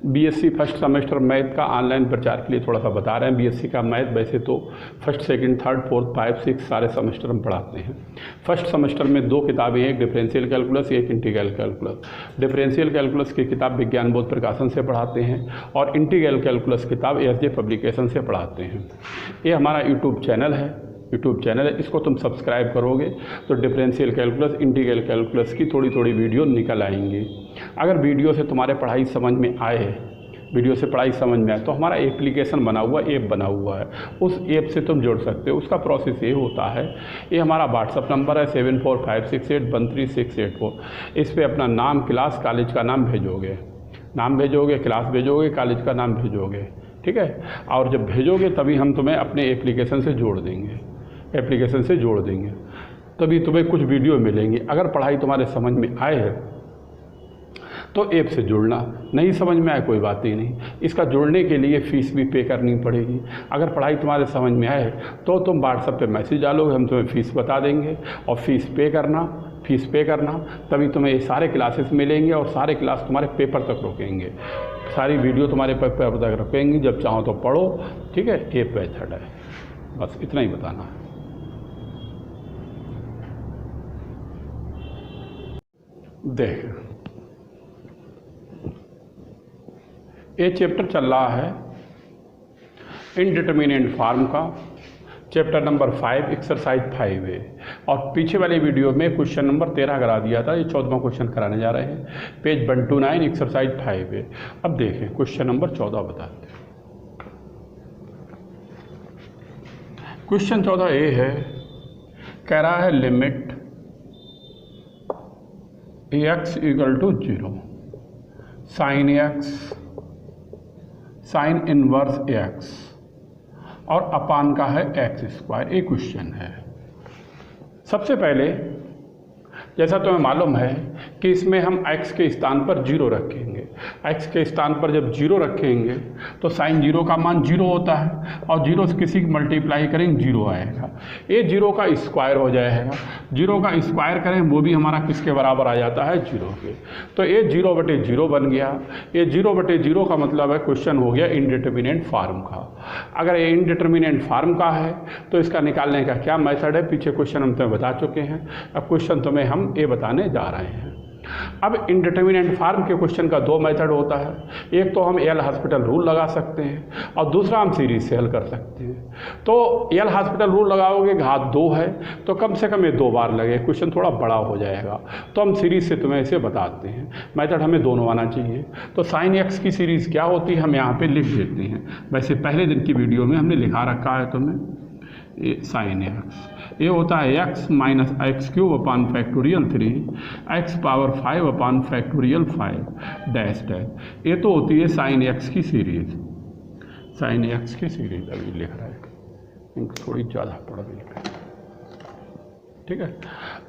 BSc first semester math का online प्रचार के लिए थोड़ा सा बता रहे हैं। बीएससी का मैथ वैसे तो फर्स्ट सेकंड थर्ड फोर्थ 5 6 सारे सेमेस्टर हम पढ़ाते हैं। फर्स्ट सेमेस्टर में 2 किताबें हैं, एक डिफरेंशियल कैलकुलस, एक इंटीग्रल कैलकुलस। डिफरेंशियल कैलकुलस की किताब विज्ञान बोध प्रकाशन से पढ़ाते हैं और इंटीग्रल कैलकुलस किताब एसजे पब्लिकेशन से पढ़ाते हैं। ये हमारा यूट्यूब चैनल है, इसको तुम सब्सक्राइब करोगे तो डिफरेंशियल कैलकुलस, इंटीग्रल कैलकुलस की थोड़ी थोड़ी वीडियो निकल आएंगी। अगर वीडियो से तुम्हारे पढ़ाई समझ में आए तो हमारा एप्लीकेशन बना हुआ है, उस ऐप से तुम जुड़ सकते हो। उसका प्रोसेस ये होता है, ये हमारा व्हाट्सअप नंबर है 7456813684। इस पर अपना नाम, क्लास, कॉलेज का नाम भेजोगे, क्लास भेजोगे, कॉलेज का नाम भेजोगे, ठीक है। और जब भेजोगे तभी हम तुम्हें अपने एप्लीकेशन से जोड़ देंगे, तभी तुम्हें कुछ वीडियो मिलेंगी। अगर पढ़ाई तुम्हारे समझ में आए है तो ऐप से जुड़ना, नहीं समझ में आए कोई बात ही नहीं। इसका जुड़ने के लिए फ़ीस भी पे करनी पड़ेगी। अगर पढ़ाई तुम्हारे समझ में आए तो तुम व्हाट्सएप पे मैसेज डालोगे, हम तुम्हें फ़ीस बता देंगे और फ़ीस पे करना तभी तुम्हें ये सारे क्लासेस मिलेंगे और सारे क्लास तुम्हारे पेपर तक रुकेंगे, सारी वीडियो तुम्हारे पेपर तक रुकेंगी। जब चाहो तो पढ़ो, ठीक है। ऐप मेथड है, बस इतना ही बताना है। देख, ये चैप्टर चल रहा है इनडिटरमिनेंट फॉर्म का, चैप्टर नंबर 5 एक्सरसाइज 5 है। और पीछे वाले वीडियो में क्वेश्चन नंबर 13 करा दिया था, ये 14वां क्वेश्चन कराने जा रहे हैं। पेज 129 एक्सरसाइज 5 है। अब देखें क्वेश्चन नंबर 14 बताते हैं। क्वेश्चन 14 ये है, कह रहा है limit x equal to 0 sine inverse x और अपान का है x²। ये क्वेश्चन है। सबसे पहले जैसा तुम्हें मालूम है कि इसमें हम x के स्थान पर 0 रखेंगे। x के स्थान पर जब 0 रखेंगे तो साइन 0 का मान 0 होता है और 0 से किसी मल्टीप्लाई करेंगे 0 आएगा। ये 0 का स्क्वायर हो जाएगा। 0 का स्क्वायर करें वो भी हमारा किसके बराबर आ जाता है, 0 के। तो ये 0/0 बन गया। ये 0/0 का मतलब है क्वेश्चन हो गया इनडिटरमिनेंट फॉर्म का। अगर ये इनडिटरमिनेंट फॉर्म का है तो इसका निकालने का क्या मेथड है, पीछे क्वेश्चन हम तुम्हें बता चुके हैं। अब क्वेश्चन तुम्हें हम ये बताने जा रहे हैं। अब इनडिटरमिनेंट फॉर्म के क्वेश्चन का 2 मेथड होता है। एक तो हम एल हॉस्पिटल रूल लगा सकते हैं और दूसरा हम सीरीज से हल कर सकते हैं। तो एल हॉस्पिटल रूल लगाओगे, घात 2 है तो कम से कम ये 2 बार लगे, क्वेश्चन थोड़ा बड़ा हो जाएगा। तो हम सीरीज से तुम्हें इसे बताते हैं। मेथड हमें दोनों आना चाहिए। तो साइन एक्स की सीरीज़ क्या होती है हम यहाँ पर लिख देते हैं। वैसे पहले दिन की वीडियो में हमने लिखा रखा है तुम्हें, ये साइन एक्स ये होता है x माइनस x³ अपान फैक्टोरियल 3 x पावर 5 अपान फैक्टोरियल 5 डैश डैश। ये तो होती है साइन एक्स की सीरीज। अभी लिख रहा है, थोड़ी ज़्यादा पढ़ गई, ठीक है।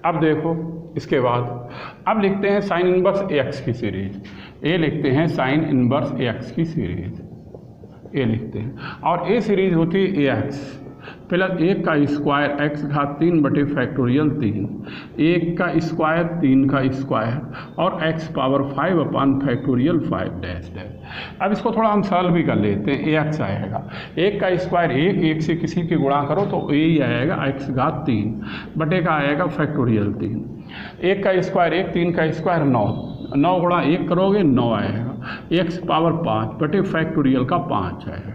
अब देखो इसके बाद अब लिखते हैं साइन इनवर्स x की सीरीज। ये लिखते हैं साइन इनवर्स x की सीरीज, ये लिखते हैं। और ये सीरीज होती है ax प्लस 1 का स्क्वायर x घात 3 बटे फैक्टोरियल 3, 1 का स्क्वायर 3 का स्क्वायर और x पावर 5 अपान फैक्टोरियल 5 डैश डैश। अब इसको थोड़ा हम सरल भी कर लेते हैं। ax आएगा, 1 का स्क्वायर 1 से किसी की गुणा करो तो यही आएगा x घात 3 बटे का आएगा फैक्टोरियल 3, 1 का स्क्वायर 1, 3 का स्क्वायर 9 गुणा 1 करोगे 9 आएगा, x पावर 5 बटे फैक्टोरियल का 5 आएगा।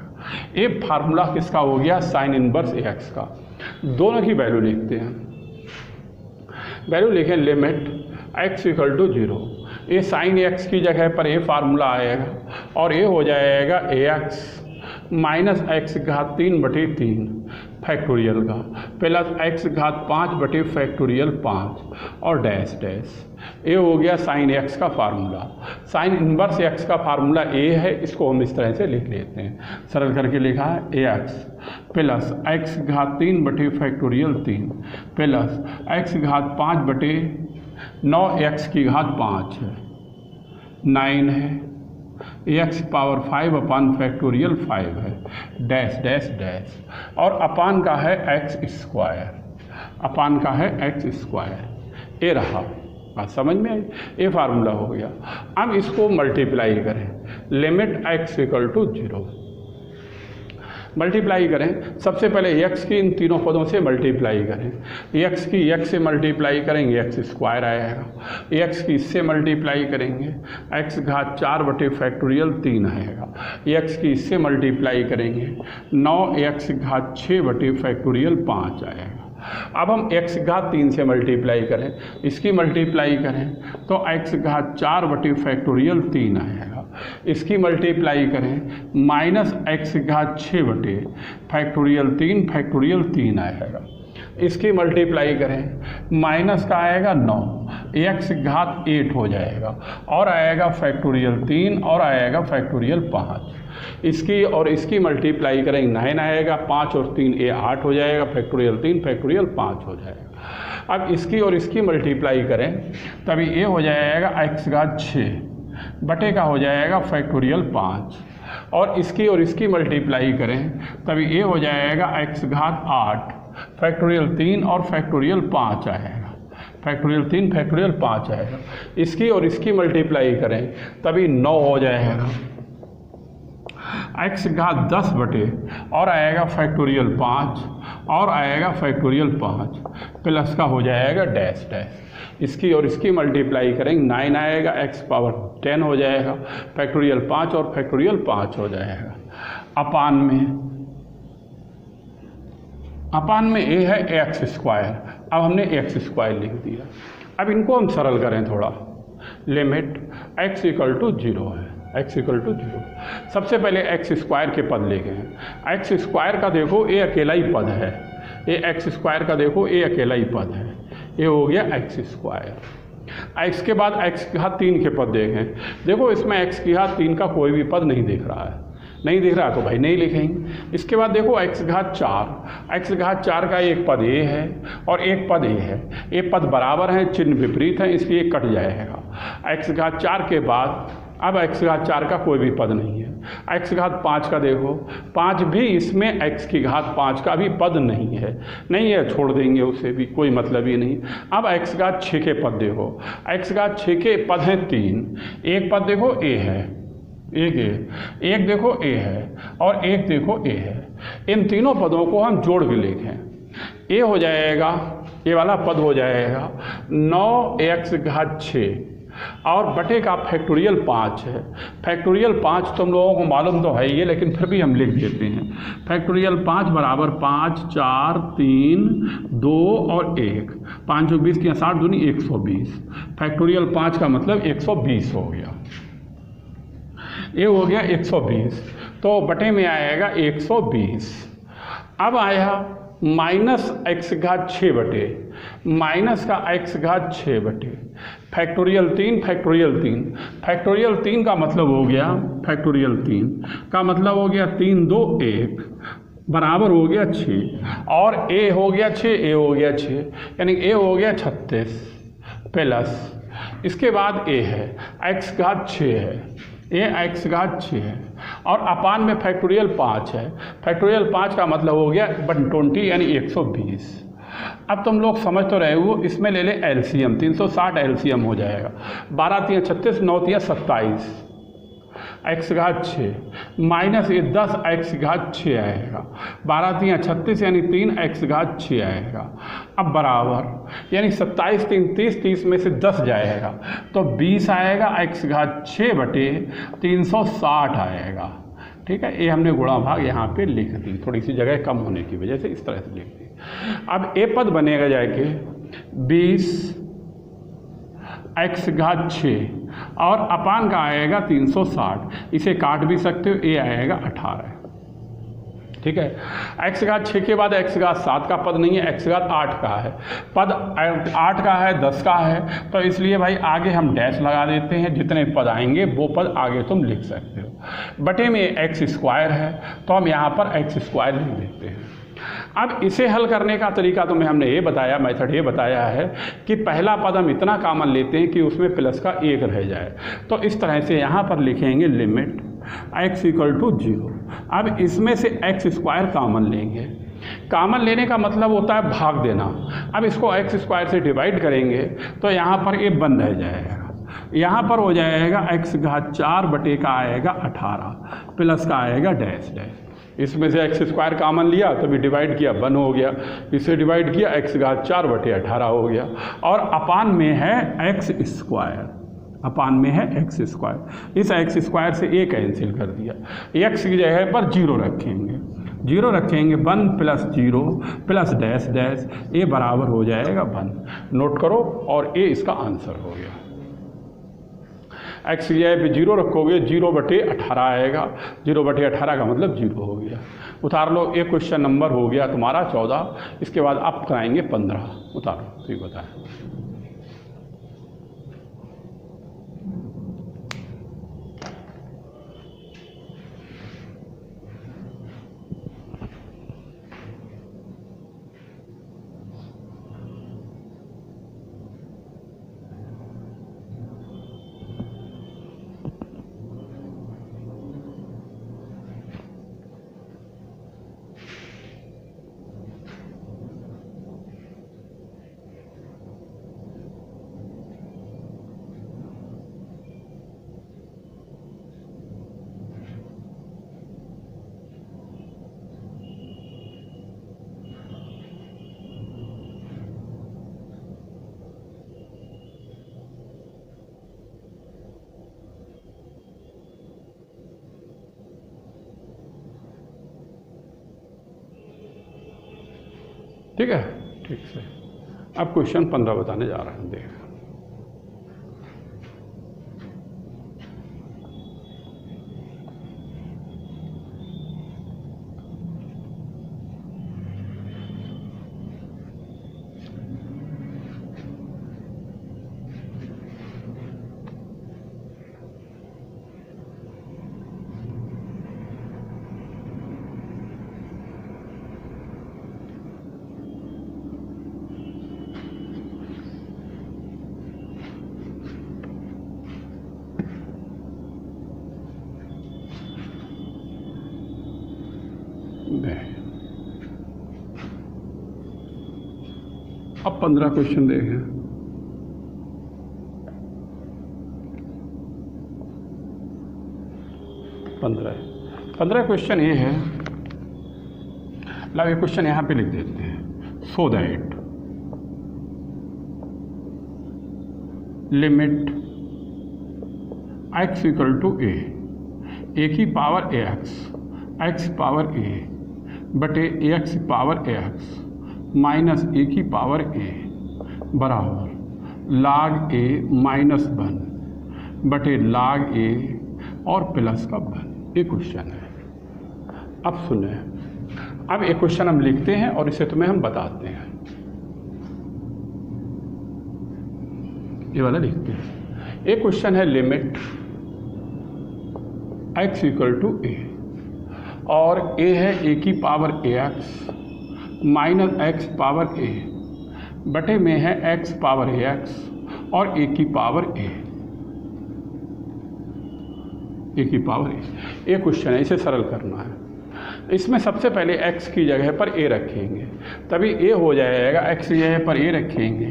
ये फार्मूला किसका हो गया, साइन इनवर्स x का। दोनों की वैल्यू लिखते हैं। वैल्यू लिखें लिमिट x इक्वल टू 0। ये साइन x की जगह पर ये फार्मूला आएगा और ये हो जाएगा ax माइनस x घात 3 बटे 3 फैक्टोरियल का प्लस x घात 5 बटे फैक्टोरियल 5 और डैश डैश। ये हो गया साइन x का फार्मूला। साइन इनवर्स x का फार्मूला a है, इसको हम इस तरह से लिख लेते हैं। सरल करके लिखा है ax प्लस x घात 3 बटे फैक्टोरियल 3 प्लस x घात 5 बटे 9x की घात 5 है, 9 है, x पावर 5 अपान फैक्टोरियल 5 है, डैश डैश डैश। और अपान का है x², ये रहा। बात समझ में आई, ये फार्मूला हो गया। अब इसको मल्टीप्लाई करें, limit x equal to 0। Multiply करें, सबसे पहले x की इन तीनों पदों से मल्टीप्लाई करें। x की x से मल्टीप्लाई करेंगे x स्क्वायर आएगा, x की इससे मल्टीप्लाई करेंगे x घात 4 बटे फैक्टोरियल 3 आएगा, x की इससे मल्टीप्लाई करेंगे 9x घात 6 बटे फैक्टोरियल 5 आएगा। अब हम x घात 3 से मल्टीप्लाई करें, इसकी मल्टीप्लाई करें तो x घात 4 बटे फैक्टोरियल 3 आएगा, इसकी मल्टीप्लाई करें माइनस x घात 6 बटे फैक्टोरियल 3 आएगा, इसकी मल्टीप्लाई करें माइनस का आएगा 9, x घात 8 हो जाएगा और आएगा फैक्टोरियल 3 और आएगा फैक्टोरियल 5, इसकी और इसकी मल्टीप्लाई करेंगे 9 आएगा, 5 और 3 ये 8 हो जाएगा, फैक्टोरियल 3 फैक्टोरियल 5 हो जाएगा। अब इसकी और इसकी मल्टीप्लाई करें तभी ये हो जाएगा x घात 6 बटे का हो जाएगा फैक्टोरियल 5 और इसकी मल्टीप्लाई करें तभी ये हो जाएगा x घात 8 फैक्टोरियल 3 और फैक्टोरियल 5 आएगा, फैक्टोरियल 3 फैक्टोरियल 5 आएगा, इसकी और इसकी मल्टीप्लाई करें तभी 9 हो जाएगा, x घात 10 बटे और आएगा फैक्टोरियल 5 और आएगा फैक्टोरियल 5 प्लस का हो जाएगा डैश डैश, इसकी और इसकी मल्टीप्लाई करेंगे 9 आएगा, x पावर 10 हो जाएगा, फैक्टोरियल 5 और फैक्टोरियल 5 हो जाएगा। अपान में a है x स्क्वायर, अब हमने x स्क्वायर लिख दिया। अब इनको हम सरल करें थोड़ा, लिमिट x इक्वल टू 0 है, x इक्वल टू 0। सबसे पहले x स्क्वायर के पद लेके हैं, x स्क्वायर का देखो ये अकेला ही पद है, ये x स्क्वायर का देखो ये अकेला ही पद है, ये हो गया x स्क्वायर। x के बाद x घात 3 के पद देखें, देखो इसमें x की घात 3 का कोई भी पद नहीं दिख रहा है, नहीं दिख रहा तो भाई नहीं लिखेंगे। इसके बाद देखो x घात 4 का एक पद a है और एक पद a है, ये पद बराबर हैं, चिन्ह विपरीत है, इसलिए कट जाएगा। x घात 4 के बाद अब x घात 4 का कोई भी पद नहीं है, x घात 5 का देखो 5 भी, इसमें x की घात 5 का भी पद नहीं है, छोड़ देंगे उसे भी, कोई मतलब ही नहीं। अब x घात 6 के पद देखो, x घात 6 के पद हैं 3, एक पद देखो a है, एक देखो a है और एक देखो a है, इन तीनों पदों को हम जोड़ के लिखें, a हो जाएगा, ये वाला पद हो जाएगा 9x घात 6 और बटे का फैक्टोरियल 5 है। फैक्टोरियल 5 तुम लोगों को मालूम तो है ये, लेकिन फिर भी हम लिख देते हैं। फैक्टोरियल 5 बराबर 5 4 3 2 और 1, 5 20 की 60 दूनी 120, फैक्टोरियल 5 का मतलब 120 हो गया, ये हो गया 120, तो बटे में आएगा 120। अब आया माइनस x घात 6 बटे, माइनस का x घात 6 बटे फैक्टोरियल 3 फैक्टोरियल 3 का मतलब हो गया, फैक्टोरियल 3 का मतलब हो गया 3 2 1 बराबर हो गया 6 और a हो गया 6, a हो गया 6, यानी a हो गया 36 प्लस इसके बाद a है x घात 6 है, ये x घात 6 है और अपान में फैक्टोरियल 5 है, फैक्टोरियल 5 का मतलब हो गया 120 यानी 120। अब तुम लोग समझ तो रहे हो, इसमें ले ले एलसीएम, 360 एलसीएम हो जाएगा, 12 3 36 9 3 27, x घात 6 माइनस ये 10 x घात 6 आएगा, 12 3 36 यानी 3 x घात 6 आएगा। अब बराबर यानी 27 3 30, 30 में से 10 जाएगा तो 20 आएगा, x घात 6 बटे 360 आएगा। ठीक है, ये हमने गुणा भाग यहाँ पे लिख दी, थोड़ी सी जगह कम होने की वजह से इस तरह से लिख दी। अब ए पद बनेगा जाके 20 x घात 6 और अपान का आएगा 360, इसे काट भी सकते हो, ए आएगा 18। ठीक है, x घात 6 के बाद x घात 7 का पद नहीं है, x घात 8 का है, पद 8 का है 10 का है, तो इसलिए भाई आगे हम डैश लगा देते हैं, जितने पद आएंगे वो पद आगे तुम लिख सकते हो। बटे में x स्क्वायर है तो हम यहाँ पर x स्क्वायर लिख देते हैं। अब इसे हल करने का तरीका तुम्हें हमने ये बताया, मेथड ये बताया है कि पहला पद हम इतना कॉमन लेते हैं कि उसमें प्लस का 1 रह जाए, तो इस तरह से यहाँ पर लिखेंगे लिमिट x इक्वल टू 0। अब इसमें से x स्क्वायर कॉमन लेंगे, कॉमन लेने का मतलब होता है भाग देना। अब इसको x स्क्वायर से डिवाइड करेंगे तो यहाँ पर ये बंद रह जाएगा, यहाँ पर हो जाएगा x घात 4 बटे का आएगा 18 प्लस का आएगा डैश डैश। इसमें से एक्स स्क्वायर कॉमन लिया तभी डिवाइड किया 1 हो गया, इसे डिवाइड किया x घात 4 बटे 18 हो गया। और अपान में है x स्क्वायर, अपान में है x स्क्वायर। इस x स्क्वायर से a कैंसिल कर दिया, x की जगह पर 0 रखेंगे, 0 रखेंगे 1 plus 0 plus dash dash, a बराबर हो जाएगा 1। नोट करो, और a इसका आंसर हो गया। x की जगह पे 0 रखोगे, 0 बटे 18 आएगा, 0 बटे 18 का मतलब 0 हो गया। उतार लो, एक क्वेश्चन नंबर हो गया तुम्हारा 14। इसके बाद आप कराएंगे 15। उतारो, ठीक बताएं। ठीक है, ठीक से। अब क्वेश्चन 15 बताने जा रहे हैं, देख। अब 15 क्वेश्चन देखें। पंद्रह क्वेश्चन ये है, ये क्वेश्चन यहाँ पे लिख देते हैं। So that limit x equal to A की पावर एक्स पावर ए बटे X power X minus A की पावर ए बराबर log ए माइनस 1 बटे log ए और प्लस का 1। ये क्वेश्चन है। अब सुने, अब एक क्वेश्चन हम लिखते हैं और इसे तुम्हें हम बताते हैं। ये वाला लिखते हैं। एक क्वेश्चन है लिमिट x इक्वल टू ए, और a है a की power ax minus x power a बटे में है x पावर ax और a की पावर a की पावर a। ये क्वेश्चन है, इसे सरल करना है। इसमें सबसे पहले x की जगह पर a रखेंगे तभी a हो जाएगा, x की जगह पर a रखेंगे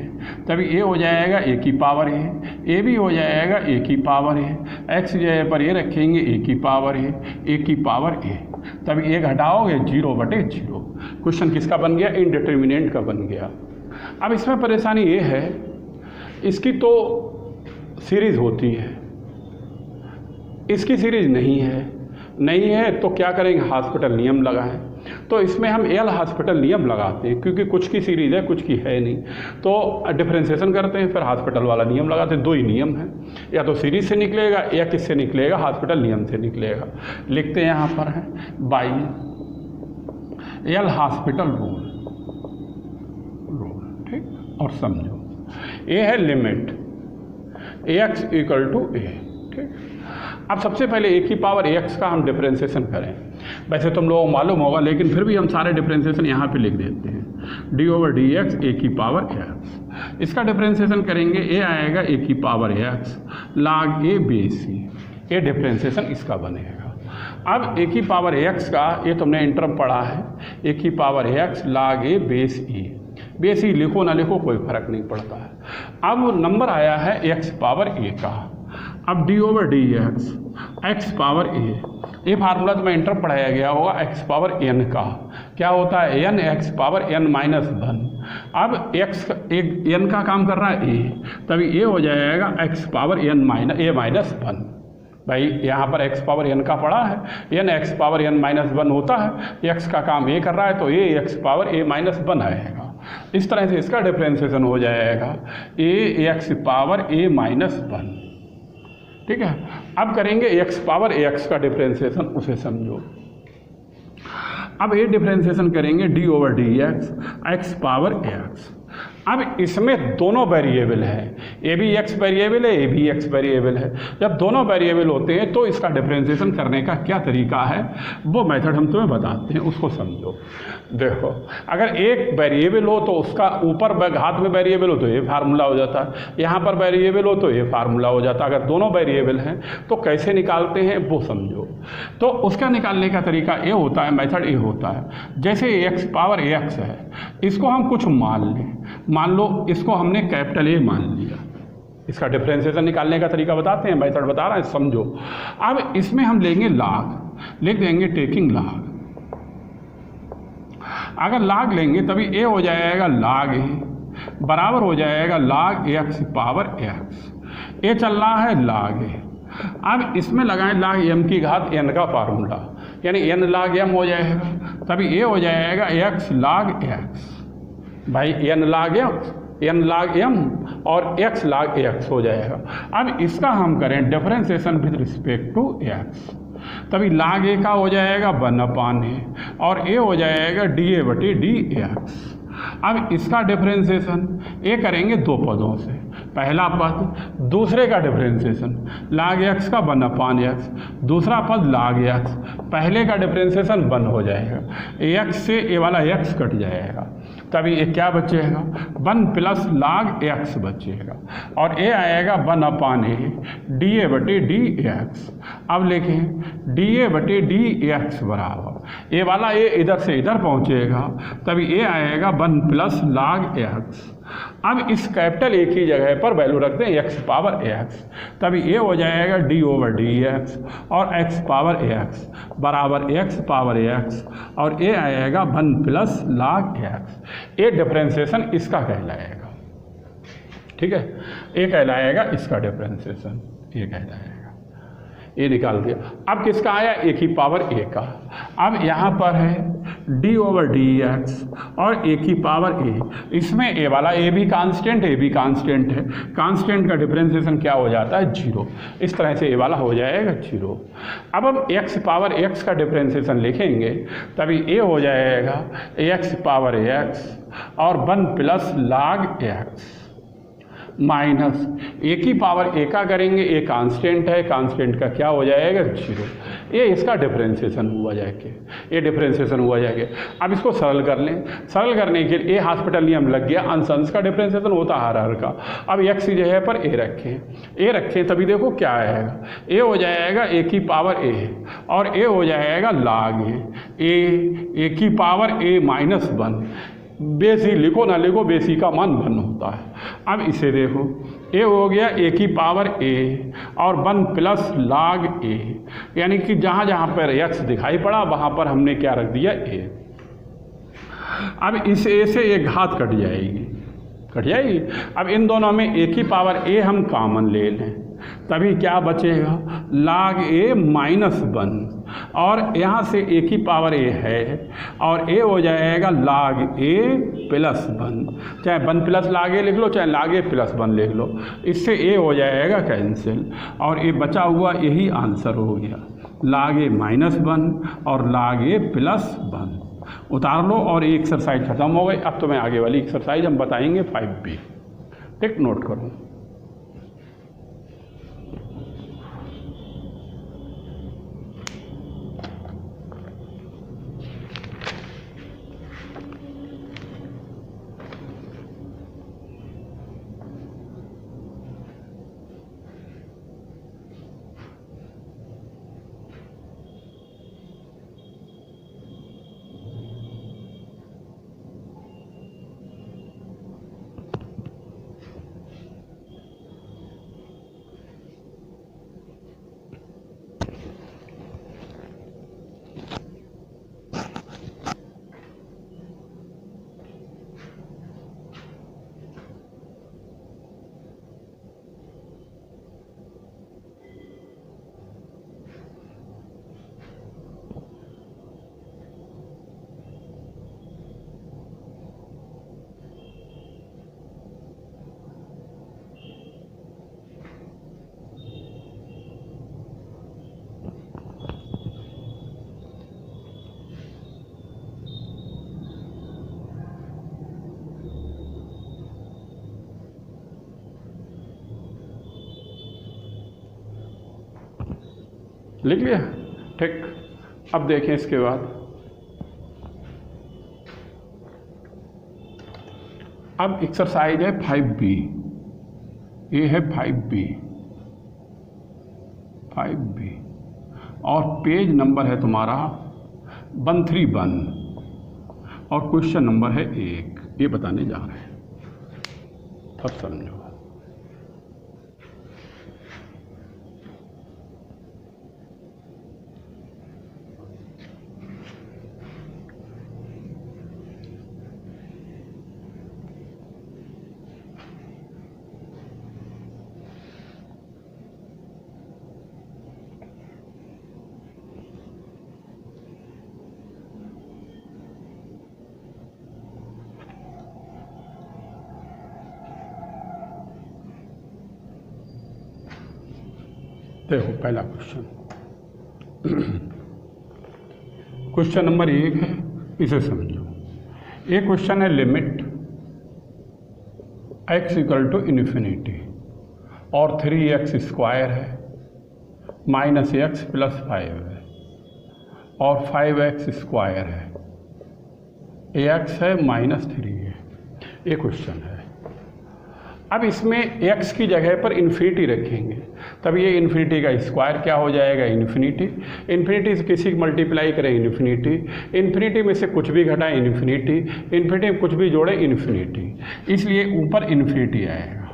तभी a हो जाएगा a की पावर a भी हो जाएगा a की पावर a, x की जगह पर a रखेंगे a की पावर a की पावर a, तभी a घटाओगे 0 बटे 0। क्वेश्चन किसका बन गया? इनडिटर्मिनेंट का बन गया। अब इसमें परेशानी ये है, इसकी तो सीरीज होती है, इसकी सीरीज नहीं है तो क्या करेंगे? हॉस्पिटल नियम लगाएं। तो इसमें हम एल हॉस्पिटल नियम लगाते हैं, क्योंकि कुछ की सीरीज है कुछ की है नहीं, तो डिफरेंशिएशन करते हैं, फिर हॉस्पिटल वाला नियम लगाते हैं। 2 ही नियम है, या तो सीरीज से निकलेगा या किससे निकलेगा? हॉस्पिटल नियम से निकलेगा। लिखते हैं यहाँ पर है बाई एल हॉस्पिटल रूल, ठीक। और समझो ये है लिमिट एक्स इक्वल टू ए, ठीक। अब सबसे पहले ए की पावर एक्स का हम डिफरेंशिएशन करें। वैसे तुम लोगों को मालूम होगा, लेकिन फिर भी हम सारे डिफरेंशिएशन यहाँ पे लिख देते हैं। डी ओवर डी एक्स ए की पावर एक्स, इसका डिफरेंशिएशन करेंगे, ए आएगा ए की पावर एक्स log ए बेस सी, ये डिफरेंशिएशन इसका बनेगा। अब ए की पावर एक्स का, ये तुमने इंटरम पढ़ा है, ए की पावर एक्स log ए बेस ई, बेस ई लिखो ना लिखो कोई फर्क नहीं पड़ता है। अब नंबर आया है एक्स पावर ए का, अब D over D X X power A, ये फार्मूला तो मैं इंटर पढ़ाया गया होगा एक्स पावर एन का, क्या होता है n x power n minus one. अब एक्स एक एन का काम कर रहा है ए, तभी ये हो जाएगा x power n minus a minus one. भाई यहाँ पर एक्स पावर एन का पड़ा है, n x power n minus one होता है, एक्स का काम ए कर रहा है तो ए एक्स पावर ए माइनस वन आएगा। इस तरह से इसका डिफ्रेंसिएशन हो जाएगा ए एक्स पावर ए माइनस वन। ठीक है, अब करेंगे एक्स पावर ए एक्स का डिफ्रेंसिएशन, उसे समझो। अब ये डिफ्रेंसिएशन करेंगे D over D X X power x. अब इसमें दोनों वेरिएबल है, ए भी एक्स वेरिएबल है, ए भी एक्स वेरिएबल है। जब दोनों वेरिएबल होते हैं तो इसका डिफ्रेंसिएशन करने का क्या तरीका है वो मेथड हम तुम्हें बताते हैं, उसको समझो। देखो, अगर एक वेरिएबल हो तो उसका ऊपर घात में वेरिएबल हो तो ये फार्मूला हो जाता है, यहाँ पर वेरिएबल हो तो ये फार्मूला हो जाता है। अगर दोनों वेरिएबल हैं तो कैसे निकालते हैं वो समझो। तो उसका निकालने का तरीका ये होता है, मेथड ये होता है, जैसे एक्स पावर एक्स है, इसको हम कुछ मान लें, मान लो इसको हमने कैपिटल ए मान लिया। इसका डिफ्रेंसिएशन निकालने का तरीका बताते हैं, मेथड बता रहे हैं, समझो। अब इसमें हम लेंगे लाग, लिख देंगे टेकिंग लाग। अगर लाग लेंगे तभी ए हो जाएगा लाग ए बराबर हो जाएगा लाग एक्स पावर एक्स। ए चल रहा है लाग ए। अब इसमें लगाएं लाग एम की घात एन का फार्मूला, यानी एन लाग एम हो जाएगा, तभी ए हो जाएगा एक्स लाग एक्स। भाई एन लाग एम और एक्स लाग एक्स हो जाएगा। अब इसका हम करें differentiation with respect to x, तभी लाग ए का हो जाएगा वन अपान ए और ए हो जाएगा डी ए बटी डी एक्स। अब इसका डिफरेंशिएशन ए करेंगे दो पदों से, पहला पद दूसरे का डिफरेंशिएशन लाग एक्स का वन अपान एक्स, दूसरा पद लाग एक्स, पहले का डिफरेंशिएशन वन हो जाएगा, एक्स से ए वाला एक्स कट जाएगा, तभी ये क्या बचेगा वन प्लस लाग एक्स बचेगा और ए आएगा one upon A D A बटे डी एक्स। अब लिखें डी ए बटे डी एक्स बराबर ए वाला ए इधर से इधर पहुंचेगा, तभी ए आएगा वन प्लस लाग एक्स। अब इस कैपिटल ए की जगह पर वैल्यू रखते हैं एक्स पावर एक्स, तभी ए हो जाएगा डी ओवर डी एक्स और एक्स पावर एक्स बराबर एक्स पावर एक्स और ए आएगा वन प्लस लाग एक्स। ए डिफरेंशिएशन इसका कहलाएगा। ठीक है, ए कहलाएगा इसका डिफरेंशिएशन, ये कहलाएगा। ये निकाल दिया। अब किसका आया ए की पावर ए का। अब यहाँ पर है डी ओवर डी एक्स और ए की पावर ए, इसमें ए वाला ए भी कांस्टेंट है, कांस्टेंट का डिफरेंशिएशन क्या हो जाता है जीरो। इस तरह से ए वाला हो जाएगा जीरो। अब हम एक्स पावर एक्स का डिफरेंशिएशन लिखेंगे, तभी ए हो जाएगा एक्स पावर एक्स और वन प्लस लाग एक्स माइनस ए की पावर ए का करेंगे, ए कांस्टेंट है, कांस्टेंट का क्या हो जाएगा जीरो। ये इसका डिफरेंशिएशन हुआ जाएगा, ये डिफरेंशिएशन हुआ जाएगा। अब इसको सरल कर लें, सरल करने के लिए ए हॉस्पिटल नियम लग गया, अंश अंश का डिफरेंशिएशन होता है हर का। अब एक्स की जगह पर ए रखें तभी देखो क्या आएगा, ए हो जाएगा ए की पावर ए और ए हो जाएगा लाग ए की पावर ए माइनस वन। बेसी लिखो ना लिखो, बेसी का मान वन होता है। अब इसे देखो, ए हो गया ए की पावर ए और वन प्लस लाग ए, यानी कि जहाँ जहाँ पर एक्स दिखाई पड़ा वहाँ पर हमने क्या रख दिया ए। अब इस ए से एक घात कट जाएगी। अब इन दोनों में ए की पावर ए हम कॉमन ले लें, तभी क्या बचेगा लाग ए माइनस वन और यहाँ से ए की पावर ए है और ए हो जाएगा लाग ए प्लस वन, चाहे वन प्लस लाग ए लिख लो चाहे लाग ए प्लस वन लिख लो, इससे ए हो जाएगा कैंसिल और ए बचा हुआ यही आंसर हो गया, लाग ए माइनस वन और लाग ए प्लस वन। उतार लो और ये एक्सरसाइज खत्म हो गई। अब तो मैं आगे वाली एक्सरसाइज हम बताएंगे 5B, ठीक, नोट करो। लिख लिया, ठीक। अब देखें इसके बाद, अब एक्सरसाइज है 5B, ये है 5B और पेज नंबर है तुम्हारा 131 और क्वेश्चन नंबर है 1। ये बताने जा रहे हैं, अब समझो। देखो पहला क्वेश्चन, क्वेश्चन नंबर 1 है, इसे समझो। ये क्वेश्चन है limit x equal to infinity और 3x स्क्वायर है माइनस x प्लस 5 है और 5x स्क्वायर है, ax है माइनस 3 है। ये क्वेश्चन है। अब इसमें x की जगह पर इन्फिनिटी रखेंगे, तब ये इन्फिनिटी का स्क्वायर क्या हो जाएगा, इन्फिनिटी। इन्फिनिटी से किसी की मल्टीप्लाई करें, इन्फिनिटी। इन्फिनिटी में से कुछ भी घटाएं, इन्फिनिटी। इन्फिनिटी में कुछ भी जोड़ें, इन्फिनिटी। इसलिए ऊपर इन्फिनिटी आएगा,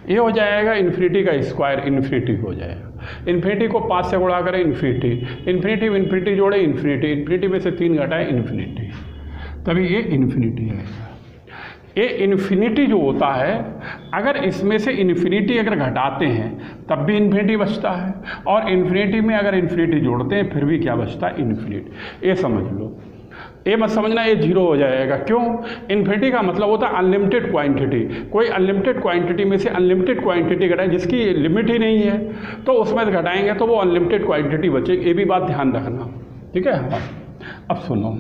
ये हो जाएगा इन्फिनिटी का स्क्वायर, इन्फिनिटी हो जाएगा। इन्फिनिटी को 5 से गुणा करें, इन्फिनिटी। इन्फिनिटी में इन्फिनिटी जोड़े, इन्फिनिटी। इन्फिनिटी में से 3 घटाएं, इन्फिनिटी। तभी ये इन्फिनिटी आएगा। ये इन्फिनिटी जो होता है, अगर इसमें से इन्फिनिटी अगर घटाते हैं तब भी इन्फिनिटी बचता है, और इन्फिनिटी में अगर इन्फिनिटी जोड़ते हैं फिर भी क्या बचता है, इन्फिनिटी। ये समझ लो, ये मत समझना ये 0 हो जाएगा। क्यों? इन्फिनिटी का मतलब होता है अनलिमिटेड क्वांटिटी। कोई अनलिमिटेड क्वांटिटी में से अनलिमिटेड क्वांटिटी घटाएं जिसकी लिमिट ही नहीं है, तो उसमें घटाएंगे तो वो अनलिमिटेड क्वांटिटी बचेगी। ये भी बात ध्यान रखना, ठीक है। अब सुनो,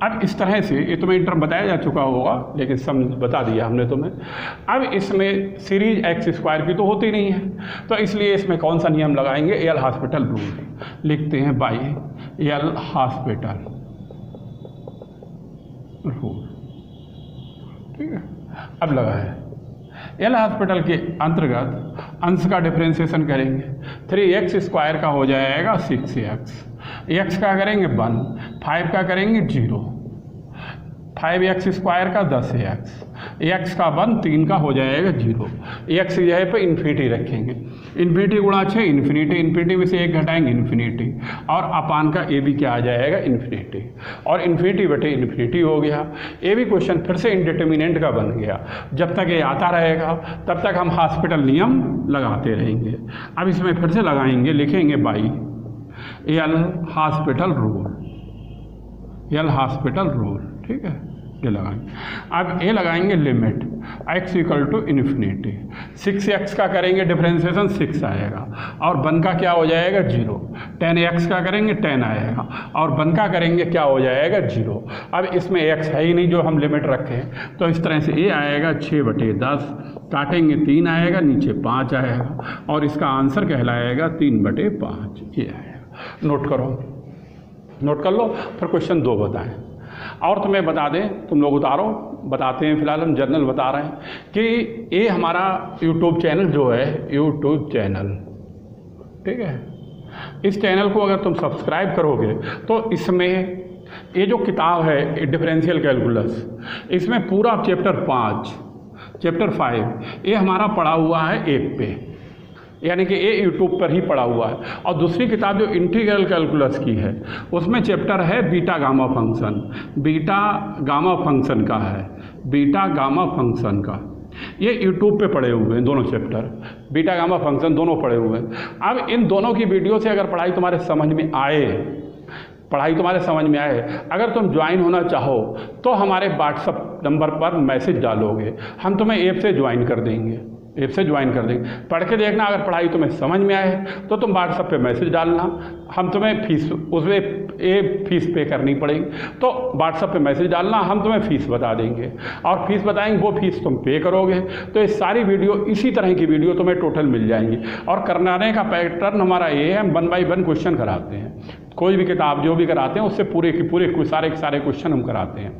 अब इस तरह से, ये तुम्हें इंटर बताया जा चुका होगा लेकिन समझ बता दिया हमने तुम्हें। अब इसमें सीरीज x स्क्वायर की तो होती नहीं है, तो इसलिए इसमें कौन सा नियम लगाएंगे, एल हॉस्पिटल रूल। लिखते हैं बाई एल हॉस्पिटल रूल, ठीक है। अब लगा है एल हॉस्पिटल के अंतर्गत अंश का डिफरेंशिएशन करेंगे। 3x स्क्वायर का हो जाएगा 6x, x का करेंगे 1, 5 का करेंगे 0, 5x स्क्वायर का 10x, x का 1, 3 का हो जाएगा 0। x की जगह पर इन्फिनिटी रखेंगे, इन्फिनिटी गुणा 6 इन्फिनिटी, इन्फिनिटी में से 1 घटाएंगे इन्फिनिटी, और अपान का ए भी क्या आ जाएगा, इन्फिनिटी। और इन्फिनिटी बटे इन्फिनिटी हो गया। ये भी क्वेश्चन फिर से इंडिटर्मिनेंट का बन गया। जब तक ये आता रहेगा तब तक हम हॉस्पिटल नियम लगाते रहेंगे। अब इसमें फिर से लगाएंगे, लिखेंगे by L'Hospital rule, L'Hospital rule, ठीक है। ये लगाएंगे। अब ये लगाएंगे limit x equal to infinity. 6x का करेंगे डिफरेंशिएशन, 6 आएगा, और 1 का क्या हो जाएगा, 0। 10x का करेंगे 10 आएगा, और 1 का करेंगे क्या हो जाएगा, 0। अब इसमें x है ही नहीं जो हम लिमिट रखें, तो इस तरह से ये आएगा 6/10, काटेंगे 3 आएगा, नीचे 5 आएगा, और इसका आंसर कहलाएगा 3/5। ये आएगा। नोट करो, नोट कर लो, फिर क्वेश्चन 2 बताएं। और तुम्हें बता दें, तुम लोग उतारो, बताते हैं। फिलहाल हम जर्नल बता रहे हैं कि ये हमारा यूट्यूब चैनल जो है, यूट्यूब चैनल, ठीक है। इस चैनल को अगर तुम सब्सक्राइब करोगे तो इसमें ये जो किताब है डिफरेंशियल कैलकुलस, इसमें पूरा चैप्टर 5 ये हमारा पढ़ा हुआ है 1 पे, यानी कि ये यूट्यूब पर ही पढ़ा हुआ है। और दूसरी किताब जो इंटीग्रल कैलकुलस की है, उसमें चैप्टर है beta gamma function, beta gamma function का है, बीटा गामा फंक्शन का। ये यूट्यूब पे पढ़े हुए हैं दोनों चैप्टर, बीटा गामा फंक्शन दोनों पढ़े हुए हैं। अब इन दोनों की वीडियो से अगर पढ़ाई तुम्हारे समझ में आए, अगर तुम ज्वाइन होना चाहो तो हमारे व्हाट्सएप नंबर पर मैसेज डालोगे, हम तुम्हें ऐप से ज्वाइन कर देंगे, पढ़ के देखना। अगर पढ़ाई तुम्हें समझ में आए तो तुम व्हाट्सएप पे मैसेज डालना, हम तुम्हें फीस उसमें ये फीस पे करनी पड़ेगी। तो व्हाट्सएप पे मैसेज डालना, हम तुम्हें फ़ीस बता देंगे और फीस बताएंगे, वो फीस तुम पे करोगे। तो ये सारी वीडियो, इसी तरह की वीडियो तुम्हें टोटल मिल जाएंगी। और कराने का पैटर्न हमारा ये है, हम 1 बाई 1 क्वेश्चन कराते हैं। कोई भी किताब जो भी कराते हैं उससे पूरे के पूरे सारे क्वेश्चन हम कराते हैं।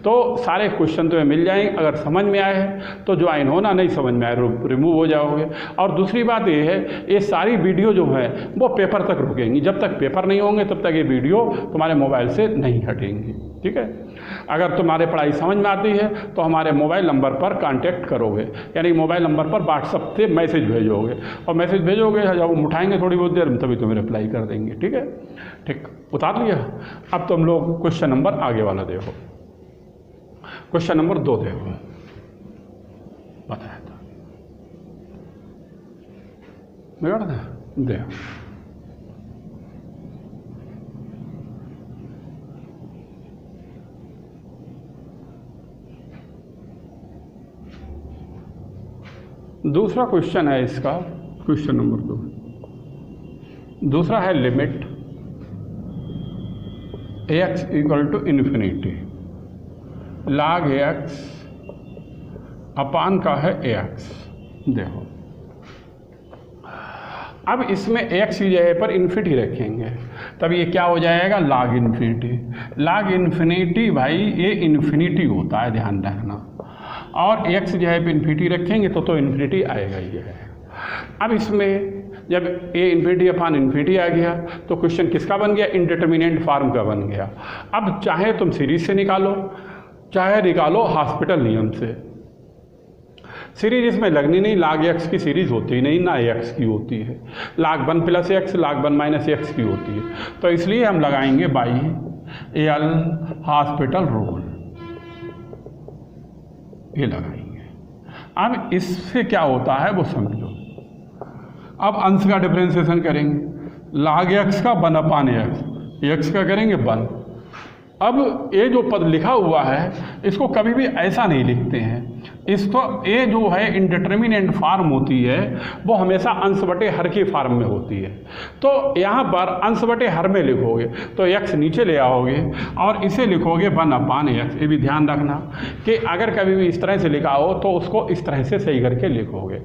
तो सारे क्वेश्चन तुम्हें मिल जाएंगे। अगर समझ में आए हैं तो ज्वाइन होना, नहीं समझ में आए रिमूव हो जाओगे। और दूसरी बात ये है, ये सारी वीडियो जो है वो पेपर तक रुकेंगी। जब तक पेपर नहीं होंगे तब तक ये वीडियो तुम्हारे मोबाइल से नहीं हटेंगी। ठीक है। अगर तुम्हारे पढ़ाई समझ में आती है तो हमारे मोबाइल नंबर पर कांटेक्ट करोगे, यानी मोबाइल नंबर पर व्हाट्सएप से मैसेज भेजोगे, और मैसेज भेजोगे जब हम उठाएंगे थोड़ी बहुत देर में तभी तुम्हें रिप्लाई कर देंगे। ठीक है, ठीक, उतार लिया। अब तुम लोग क्वेश्चन नंबर आगे वाला देखो, क्वेश्चन नंबर 2 देखो, बताया था बिगड़ था, देखो दूसरा क्वेश्चन है इसका, क्वेश्चन नंबर 2। दूसरा है limit x equal to infinity log x upon का है ax। देखो अब इसमें x की जगह पर इन्फिनिटी रखेंगे, तब ये क्या हो जाएगा, log इन्फिनिटी। log इन्फिनिटी भाई ये इन्फिनिटी होता है, ध्यान रखना। और x की जगह पर इन्फिनिटी रखेंगे तो इन्फिनिटी आएगा ही है। अब इसमें जब ए इन्फिनिटी अपान इन्फिनिटी आ गया तो क्वेश्चन किसका बन गया, इंडिटरमिनेंट फार्म का बन गया। अब चाहे तुम सीरीज से निकालो, चाहे निकालो हॉस्पिटल नियम से। सीरीज इसमें लगनी नहीं, log x की सीरीज होती नहीं, ना x की होती है। log 1 plus x log 1 minus x की होती है। तो इसलिए हम लगाएंगे बाई एल हॉस्पिटल रूल, ये लगाएंगे। अब इससे क्या होता है वो समझो। अब अंश का डिफरेंशिएशन करेंगे, log x का 1 अपान x का करेंगे 1। अब ये जो पद लिखा हुआ है इसको कभी भी ऐसा नहीं लिखते हैं, इसको ये जो है इंडिटरमिनेंट फार्म होती है वो हमेशा अंश बटे हर की फार्म में होती है। तो यहाँ पर अंश बटे हर में लिखोगे तो x नीचे ले आओगे और इसे लिखोगे 1 अपान x। ये भी ध्यान रखना कि अगर कभी भी इस तरह से लिखा हो तो उसको इस तरह से सही करके लिखोगे।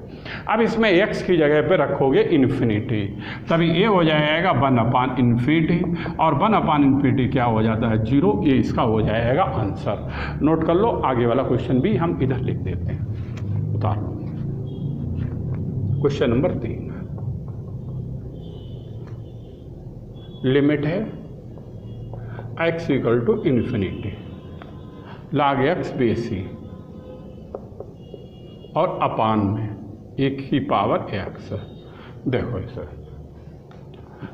अब इसमें x की जगह पे रखोगे इन्फिनिटी, तभी ये हो जाएगा 1 अपान इन्फिनिटी, और 1 अपान इन्फिनिटी क्या हो जाता है 0। ये इसका हो जाएगा आंसर। नोट कर लो, आगे वाला क्वेश्चन भी हम इधर लिख देते हैं, उतार लो। क्वेश्चन नंबर 3, लिमिट है x equal to infinity log x बेसी और अपान में 1 की पावर x। देखो इसे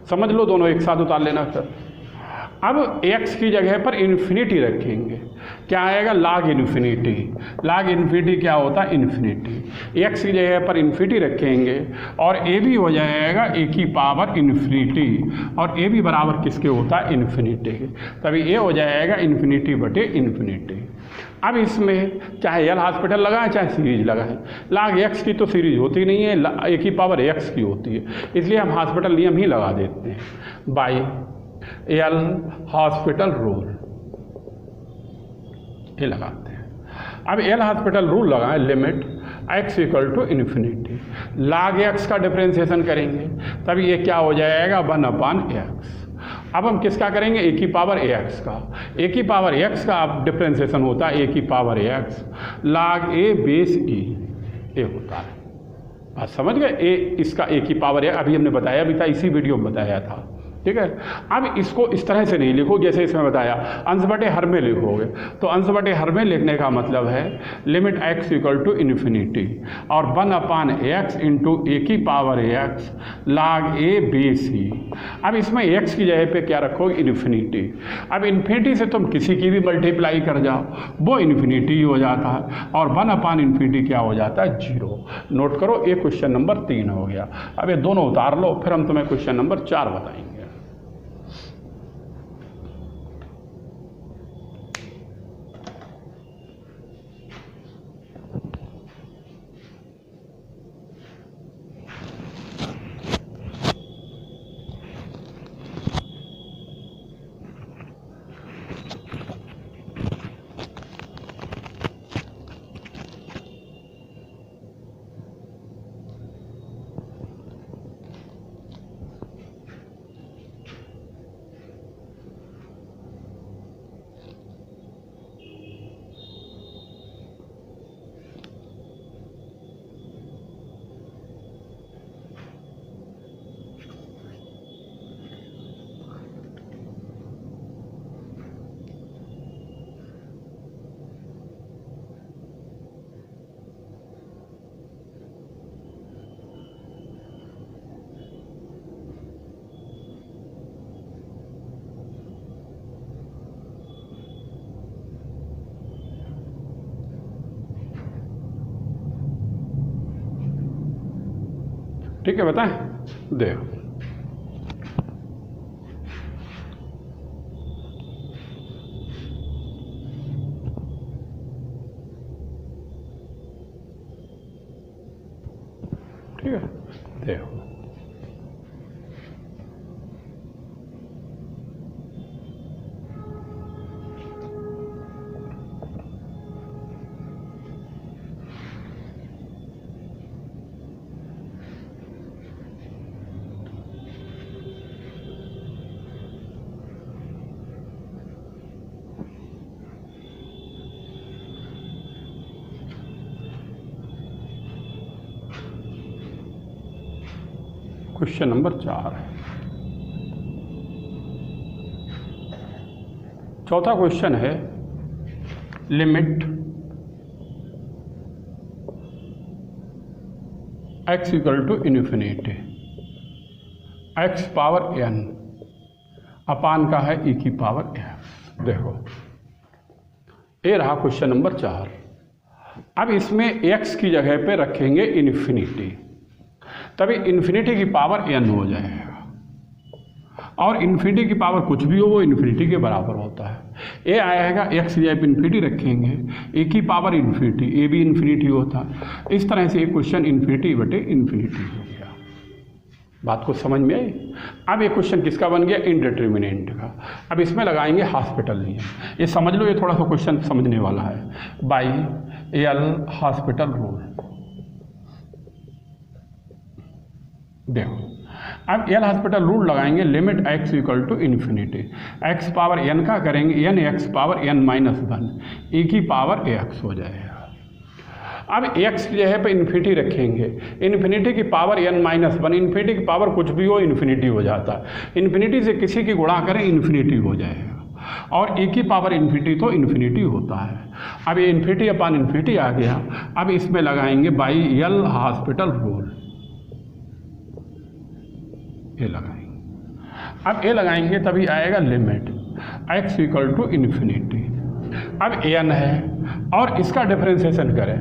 समझ लो, दोनों एक साथ उतार लेना सर। अब x की जगह पर इन्फिनिटी रखेंगे, क्या आएगा log इन्फिनिटी। log इन्फिनिटी क्या होता है, इन्फिनिटी। x की जगह पर इन्फिनिटी रखेंगे और a भी हो जाएगा a की पावर इन्फिनिटी, और a भी बराबर किसके होता है, इन्फिनिटी के। तभी a हो जाएगा इन्फिनिटी बटे इन्फिनिटी। अब इसमें चाहे एल हॉस्पिटल लगाएं चाहे सीरीज लगाएं, log x की तो सीरीज होती नहीं है, a की पावर x की होती है, इसलिए हम हॉस्पिटल नियम ही लगा देते हैं, बाई एल हॉस्पिटल रूल, ये लगाते हैं। अब एल हॉस्पिटल रूल लगाएं, limit x equal to infinity log x का डिफरेंशिएशन करेंगे, तब ये क्या हो जाएगा 1 अपान x। अब हम किसका करेंगे, a की पावर ax का। a की पावर x का अब डिफरेंशिएशन होता है a की power x log a base e, ये होता है। बात समझ गए, a इसका a की पावर है, अभी हमने बताया भी था, इसी वीडियो में बताया था। ठीक है। अब इसको इस तरह से नहीं लिखो जैसे इसमें बताया, अंश बटे हर में लिखोगे। तो अंश बटे हर में लिखने का मतलब है limit x equal to infinity और 1 अपान x इंटू ए की power x log a base E. अब इसमें x की जगह पे क्या रखोगे, इन्फिनिटी। अब इन्फिनिटी से तुम किसी की भी मल्टीप्लाई कर जाओ वो इन्फिनिटी ही हो जाता है, और 1 अपान इन्फिनिटी क्या हो जाता है, 0। नोट करो, ये क्वेश्चन नंबर 3 हो गया। अब ये दोनों उतार लो, फिर हम तुम्हें क्वेश्चन नंबर 4 बताएंगे। ठीक है, बताएं। देखो ठीक है, देखो क्वेश्चन नंबर 4 है। चौथा क्वेश्चन है limit x equal to infinity x power n upon का है e की पावर f। देखो ये रहा क्वेश्चन नंबर 4। अब इसमें x की जगह पे रखेंगे इन्फिनिटी, तभी इन्फिनिटी की पावर n हो जाएगा, और इन्फिनिटी की पावर कुछ भी हो वो इन्फिनिटी के बराबर होता है। ये आएगा x की जगह इन्फिनिटी रखेंगे, a की पावर इन्फिनिटी, a भी इन्फिनिटी होता है। इस तरह से ये क्वेश्चन इन्फिनिटी बटे इन्फिनिटी हो गया। बात को समझ में आई। अब ये क्वेश्चन किसका बन गया? इनडिटरमिनेंट का। अब इसमें लगाएंगे हॉस्पिटल नियम। ये समझ लो, ये थोड़ा सा क्वेश्चन समझने वाला है। By L'Hospital rule. देखो अब एल हॉस्पिटल रूल लगाएंगे, limit x equal to infinity, x power n का करेंगे n x power n minus 1 e की पावर x हो जाएगा। अब x की जगह पे इन्फिनिटी रखेंगे, इन्फिनिटी की पावर n माइनस 1, इन्फिनिटी की पावर कुछ भी हो इन्फिनिटी हो जाता है। इन्फिनिटी से किसी की गुणा करें इन्फिनिटी हो जाएगा, और e की पावर इन्फिनिटी तो इन्फिनिटी होता है। अब ये इन्फिनिटी अपान इन्फिनिटी आ गया। अब इसमें लगाएंगे बाई एल हॉस्पिटल रूल, ये लगाएंगे। अब ये लगाएंगे तभी आएगा limit x equal to infinity. अब n है और इसका डिफरेंशिएशन करें,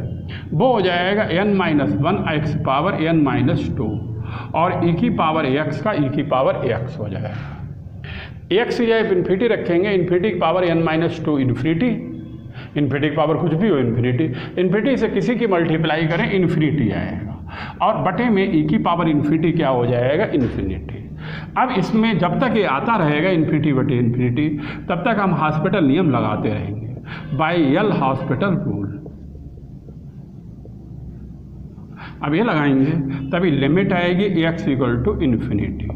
वो हो जाएगा n minus 1 x power n minus 2, और e की पावर x का e की पावर x हो जाएगा। x की जगह इन्फिनिटी रखेंगे, इन्फिनिटी की power n minus 2 infinity, infinity की पावर कुछ भी हो इन्फिनिटी, इन्फिनिटी से किसी की मल्टीप्लाई करें इन्फिनिटी आएगा, और बटे में e की पावर इन्फिनिटी क्या हो जाएगा? इन्फिनिटी। अब इसमें जब तक ये आता रहेगा इन्फिनिटी बटे इन्फिनिटी, तब तक हम हॉस्पिटल नियम लगाते रहेंगे, बाई एल हॉस्पिटल रूल। अब ये लगाएंगे तभी लिमिट आएगी x equal to infinity,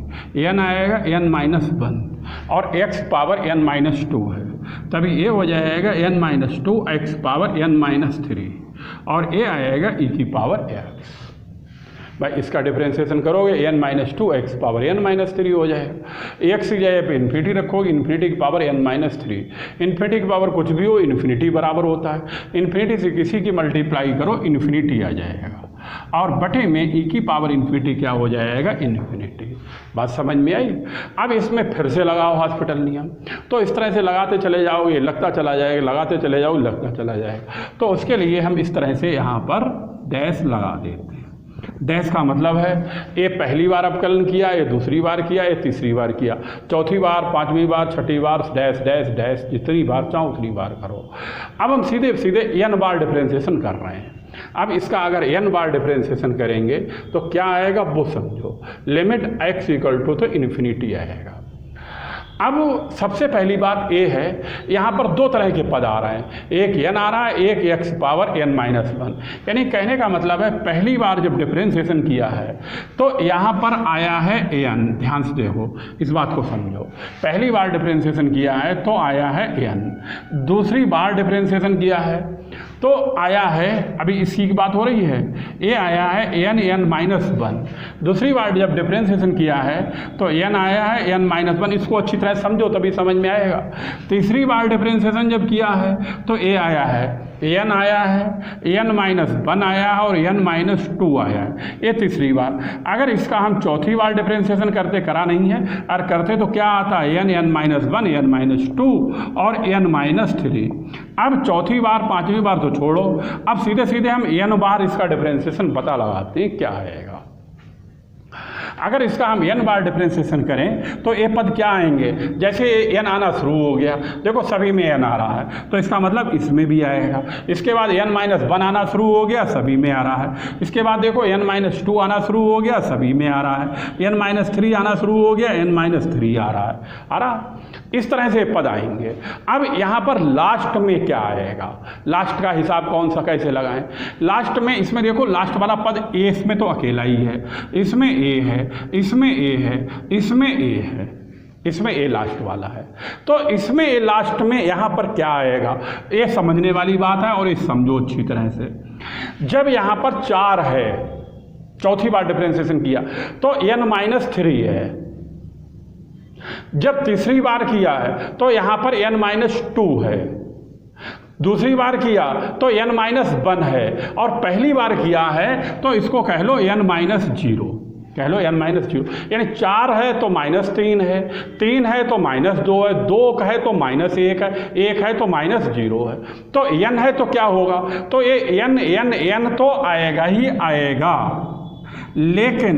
n आएगा n माइनस 1 और x पावर n माइनस 2 है, तभी ये हो जाएगा n minus 2 x power n minus 3, और ये आएगा e की पावर x। भाई इसका डिफरेंशिएशन करोगे n minus 2 x power n minus 3 हो जाएगा। x की जगह पे इन्फिनिटी रखोगे, इन्फिनिटी की पावर n माइनस 3, इन्फिनिटी की पावर कुछ भी हो इन्फिनिटी बराबर होता है। इन्फिनिटी से किसी की मल्टीप्लाई करो इन्फिनिटी आ जाएगा, और बटे में e की पावर इन्फिनिटी क्या हो जाएगा? इन्फिनिटी। बात समझ में आई। अब इसमें फिर से लगाओ हॉस्पिटल नियम, तो इस तरह से लगाते चले जाओगे, लगता चला जाएगा, लगाते चले जाओगे, लगता चला जाएगा। तो उसके लिए हम इस तरह से यहाँ पर डैश लगा देते हैं। डैश का मतलब है ये पहली बार अवकलन किया, ये दूसरी बार किया, ये तीसरी बार किया, चौथी बार, पांचवी बार, छठी बार, डैश डैश डैश, जितनी बार चाहो उतनी बार करो। अब हम सीधे सीधे n बार डिफरेंशिएशन कर रहे हैं। अब इसका अगर n बार डिफरेंशिएशन करेंगे तो क्या आएगा वो समझो, लिमिट x इक्वल टू तो इन्फिनिटी आएगा। अब सबसे पहली बात ये है, यहाँ पर दो तरह के पद आ रहे हैं, एक n आ रहा है, एक x पावर n माइनस 1। यानी कहने का मतलब है पहली बार जब डिफरेंशिएशन किया है तो यहाँ पर आया है n, ध्यान से देखो इस बात को समझो, पहली बार डिफरेंशिएशन किया है तो आया है n, दूसरी बार डिफरेंशिएशन किया है तो आया है, अभी इसकी की बात हो रही है, ये आया है n माइनस 1। दूसरी बार जब डिफरेंशिएशन किया है तो n आया है n माइनस 1, इसको अच्छी तरह समझो तभी समझ में आएगा। तीसरी बार डिफरेंशिएशन जब किया है तो a आया है, n आया है, n माइनस 1 आया है और n माइनस 2 आया है, ये तीसरी बार। अगर इसका हम चौथी बार डिफरेंशिएशन करते, करा नहीं है, और करते तो क्या आता है n माइनस 1, n माइनस 2 और n माइनस 3। अब चौथी बार पांचवी बार तो छोड़ो, अब सीधे सीधे हम n बार इसका डिफरेंशिएशन पता लगाते हैं क्या आएगा। अगर इसका हम n बार डिफ्रेंसिएशन करें तो ये पद क्या आएंगे, जैसे n आना शुरू हो गया, देखो सभी में n आ रहा है तो इसका मतलब इसमें भी आएगा। इसके बाद n-1 आना शुरू हो गया, सभी में आ रहा है। इसके बाद देखो n-2 आना शुरू हो गया, सभी में आ रहा है। n-3 आना शुरू हो गया, n-3 आ रहा है। इस तरह से पद आएंगे। अब यहाँ पर लास्ट में क्या आएगा, लास्ट का हिसाब कौन सा कैसे लगाएं। लास्ट में इसमें देखो लास्ट वाला पद ए, इसमें तो अकेला ही है, इसमें ए है, इसमें ए है, इसमें ए है, इसमें ए लास्ट वाला है। तो इसमें ए लास्ट में यहाँ पर क्या आएगा, ये समझने वाली बात है और ये समझो अच्छी तरह से। जब यहाँ पर 4 है, चौथी बार डिफरेंशिएशन किया तो n-3 है। जब तीसरी बार किया है तो यहाँ पर n-2 है। दूसरी बार किया तो n-1 है, और पहली बार किया है तो इसको कह लो n-0, कह लो n-0। यानी 4 है तो -3 है, 3 है तो -2 है, 2 है तो -1 है, 1 है तो -0 है। तो n है तो क्या होगा, तो ये n तो आएगा ही आएगा। लेकिन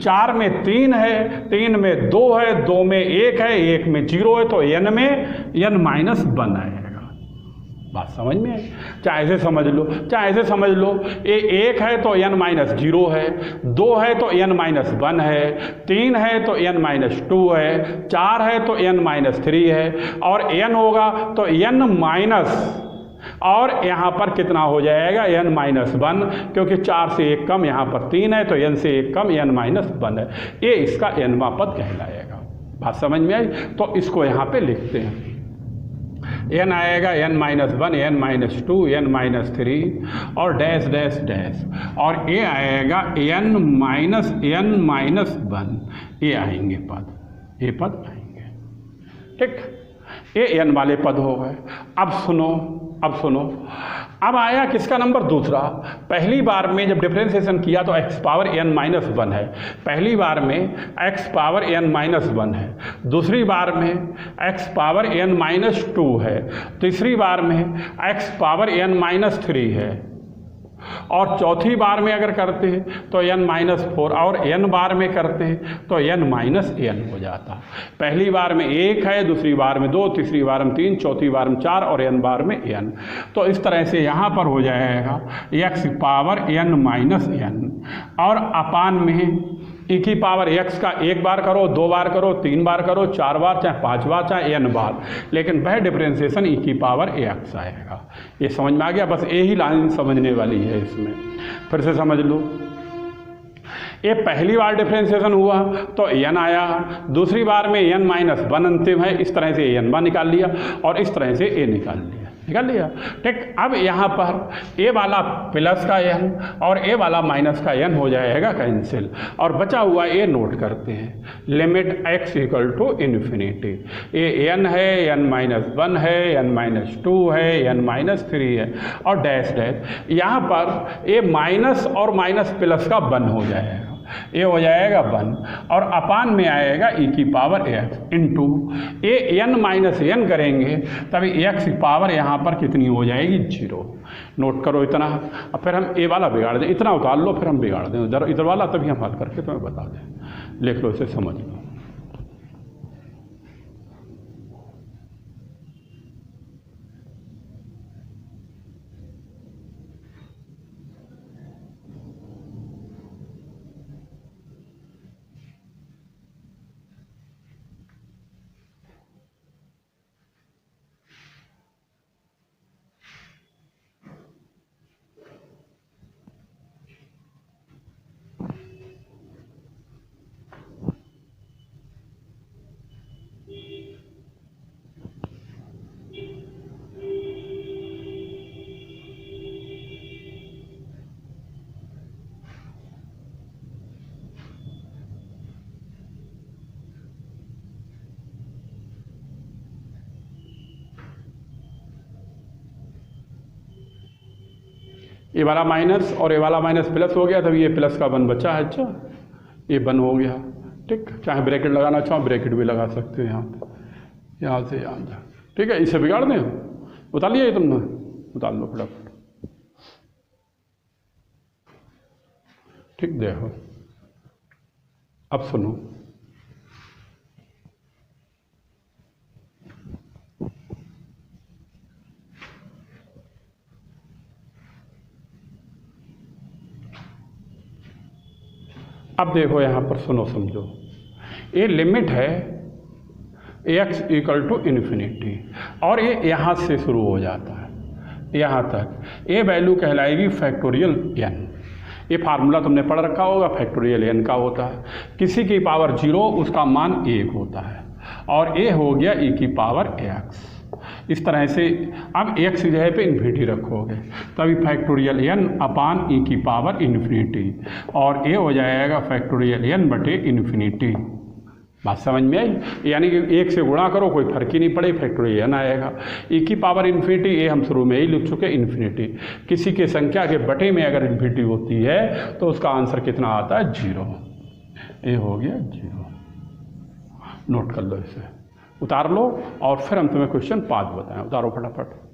4 में 3 है, 3 में 2 है, 2 में 1 है, 1 में 0 है, तो n में n-1 आएगा। बात समझ में आई? चाहे ऐसे समझ लो, चाहे ऐसे समझ लो। ये 1 है तो n-0 है, 2 है तो n-1 है, 3 है तो n-2 है, 4 है तो n-3 है, और n होगा तो n- और यहाँ पर कितना हो जाएगा n-1, क्योंकि 4 से 1 कम यहाँ पर 3 है, तो n से 1 कम n-1 है। ये इसका nवां पद कहलाएगा। बात समझ में आई? तो इसको यहाँ पे लिखते हैं, n आएगा n-1, n-2, n-3 और डैश डैश डैश, और ये आएगा n-1, ये आएंगे पद, ये पद आएंगे। ठीक, ये n वाले पद हो गए। अब सुनो, अब आया किसका नंबर, दूसरा। पहली बार में जब डिफरेंशिएशन किया तो x पावर n-1 है, पहली बार में x पावर n-1 है, दूसरी बार में x पावर n-2 है, तीसरी बार में x पावर n-3 है, और चौथी बार में अगर करते हैं तो n-4, और n बार में करते हैं तो n-n हो जाता। पहली बार में 1 है, दूसरी बार में 2, तीसरी बार में 3, चौथी बार में 4 और n बार में n। तो इस तरह से यहाँ पर हो जाएगा x पावर n-n, और अपान में e की पावर x का 1 बार करो, 2 बार करो, 3 बार करो, 4 बार, चाहे 5 बार, चाहे n बार, लेकिन वह डिफरेंशिएशन e की पावर x आएगा। ये समझ में आ गया? बस यही लाइन समझने वाली है इसमें। फिर से समझ लो, ये पहली बार डिफरेंशिएशन हुआ तो n आया, दूसरी बार में n-1 अंतिम है, इस तरह से n निकाल लिया, और इस तरह से a निकाल लिया। ठीक, अब यहाँ पर a वाला प्लस का n और a वाला माइनस का n हो जाएगा कैंसिल, और बचा हुआ a नोट करते हैं। Limit x equal to infinity, ये n है, n-1 है, n-2 है, n-3 है, और डैश डैश। यहाँ पर a माइनस और माइनस प्लस का 1 हो जाएगा, ये हो जाएगा 1, और अपान में आएगा e की पावर x इंटू ए n-n करेंगे तभी x की पावर यहाँ पर कितनी हो जाएगी, 0। नोट करो इतना। अब फिर हम ए वाला बिगाड़ दें, इतना उतार लो, फिर हम बिगाड़ दें इधर वाला, तभी हम हल करके तुम्हें बता दें। लिख लो इसे, समझ लो। ये वाला माइनस और ये वाला माइनस प्लस हो गया, तभी ये प्लस का 1 बचा है। अच्छा, ये 1 हो गया। ठीक, चाहे ब्रैकेट लगाना चाहो ब्रैकेट भी लगा सकते हो, यहाँ से यहाँ जा। ठीक है, इसे बिगाड़ दें, उतार लिया ये तुमने, उतार लो फटाफट। ठीक, देखो अब सुनो, अब देखो यहाँ पर सुनो समझो, ये लिमिट है x इक्वल टू इन्फिनिटी और ये यहाँ से शुरू हो जाता है यहाँ तक, ये वैल्यू कहलाएगी फैक्टोरियल n। ये फार्मूला तुमने पढ़ रखा होगा, फैक्टोरियल n का होता है, किसी की पावर 0 उसका मान 1 होता है और a हो गया e की पावर x। इस तरह से अब x की जगह पे इन्फिनिटी रखोगे तभी फैक्टोरियल n अपान e की पावर इन्फिनिटी और a हो जाएगा फैक्टोरियल n बटे इन्फिनिटी। बात समझ में आई? यानी कि 1 से गुणा करो कोई फर्क ही नहीं पड़े, फैक्टोरियल n आएगा। e की पावर इन्फिनिटी ये हम शुरू में ही लिख चुके, इन्फिनिटी किसी के संख्या के बटे में अगर इन्फिनिटी होती है तो उसका आंसर कितना आता है 0। ये हो गया 0। नोट कर लो, इसे उतार लो और फिर हम तुम्हें क्वेश्चन 5 बताएं। उतारो फटाफट।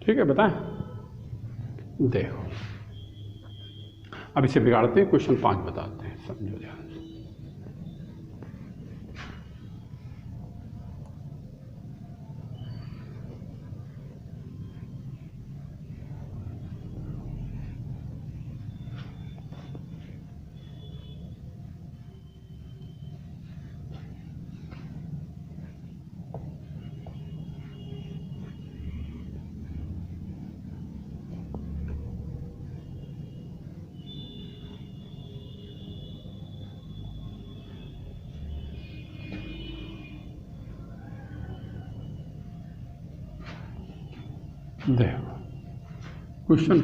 ठीक है, बताएं। देखो अब इसे बिगाड़ते हैं, क्वेश्चन 5 बताते हैं, समझो ध्यान से। देखो क्वेश्चन